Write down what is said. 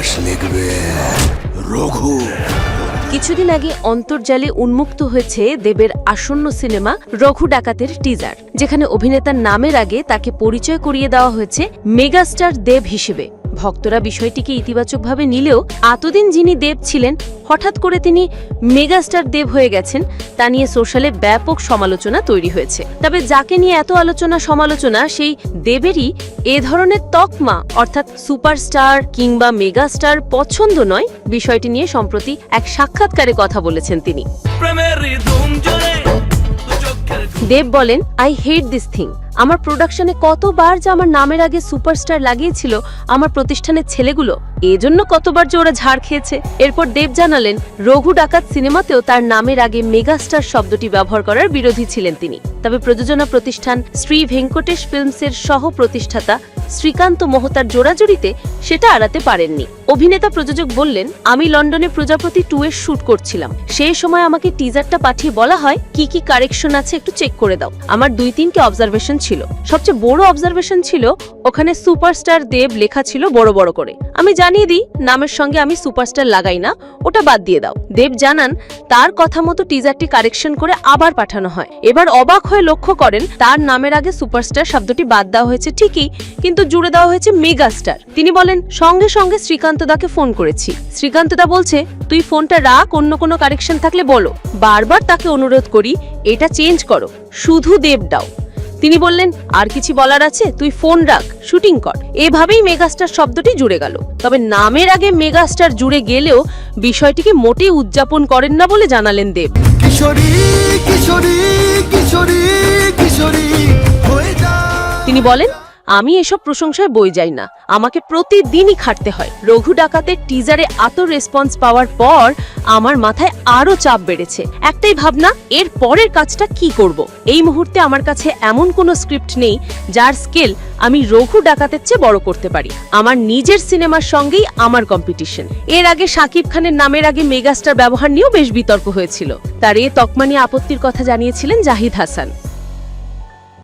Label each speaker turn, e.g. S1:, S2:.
S1: ইতিহাস লিখবে রঘু।
S2: কিছুদিন আগে অন্তর্জালে উন্মুক্ত হয়েছে দেবের আসন্ন সিনেমা রঘু ডাকাতের টিজার, যেখানে অভিনেতার নামের আগে তাকে পরিচয় করিয়ে দেওয়া হয়েছে মেগাস্টার দেব হিসেবে। ভক্তরা বিষয়টিকে ইতিবাচকভাবে নিলেও এতদিন যিনি দেব ছিলেন হঠাৎ করে তিনি মেগাস্টার দেব হয়ে গেছেন তা নিয়ে সোশ্যালে ব্যাপক সমালোচনা তৈরি হয়েছে। তবে যাকে নিয়ে এত আলোচনা সমালোচনা সেই দেবেরই এ ধরনের তকমা অর্থাৎ সুপারস্টার কিংবা মেগাস্টার পছন্দ নয়, বিষয়টি নিয়ে সম্প্রতি এক সাক্ষাৎকারে কথা বলেছেন তিনি। দেব বলেন, আই হেট দিস থিং। আমার প্রোডাকশনে কতবার যে আমার নামের আগে সুপারস্টার লাগিয়েছিল আমার প্রতিষ্ঠানের ছেলেগুলো, এজন্য কতবার যে ওরা ঝাড় খেয়েছে। এরপর দেব জানালেন, রঘু ডাকাত সিনেমাতেও তার নামের আগে মেগাস্টার শব্দটি ব্যবহার করার বিরোধী ছিলেন তিনি। তবে প্রযোজনা প্রতিষ্ঠান শ্রী ভেঙ্কটেশ ফিল্মসের সহ প্রতিষ্ঠাতা শ্রীকান্ত মোহতার জোড়াজুড়িতে সেটা এড়াতে পারেননি। অভিনেতা প্রযোজক বললেন, আমি লন্ডনে প্রজাপতি 2 এর শুট করছিলাম, সেই সময় আমাকে টিজারটা পাঠিয়ে বলা হয় কি কি কারেকশন আছে একটু চেক করে দাও। আমার 2-3টি অবজারভেশন ছিল। সবচেয়ে বড় অবজারভেশন ছিল ওখানে সুপারস্টার দেব লেখা ছিল বড় বড় করে। আমি জানিয়ে দিই নামের সঙ্গে আমি সুপারস্টার লাগাই না, ওটা বাদ দিয়ে দাও। দেব জানান তার কথা মতো টিজারটি কারেকশন করে আবার পাঠানো হয়। এবার অবাক হয়ে লক্ষ্য করেন তার নামের আগে সুপারস্টার শব্দটি বাদ দেওয়া হয়েছে ঠিকই, কিন্তু জুড়ে দেওয়া হয়েছে মেগাস্টার। তিনি বলেন, সঙ্গে সঙ্গে শ্রীকান্ত দাকে ফোন করেছি। শ্রীকান্ত দা বলছে, তুই ফোনটা রাখ, অন্য কোনো কারেকশন থাকলে বলো। বারবার তাকে অনুরোধ করি এটা চেঞ্জ করো, শুধু দেব দাও। তিনি বললেন, আর কিছু বলার আছে, তুই ফোন রাখ, শুটিং কর। এভাবেই মেগাস্টার শব্দটি জুড়ে গেল। তবে নামের আগে মেগাস্টার জুড়ে গেলেও বিষয়টিকে মোটেই উদযাপন করেন না বলে জানালেন দেব। তিনি বলেন, আমি এসব প্রশংসায় বই যাই না, আমাকে প্রতিদিনই খাটতে হয়। রঘু ডাকাতের টিজারে এত রেসপন্স পাওয়ার পর আমার মাথায় আরো চাপ বেড়েছে। একটাই ভাবনা, এর পরের কাজটা কি করব। এই মুহূর্তে আমার কাছে এমন কোনো স্ক্রিপ্ট নেই যার স্কেল আমি রঘু ডাকাতের চেয়ে বড় করতে পারি। আমার নিজের সিনেমার সঙ্গেই আমার কম্পিটিশন। এর আগে শাকিব খানের নামের আগে মেগাস্টার ব্যবহার নিয়েও বেশ বিতর্ক হয়েছিল। তার এ তকমা নিয়ে আপত্তির কথা জানিয়েছিলেন জাহিদ হাসান।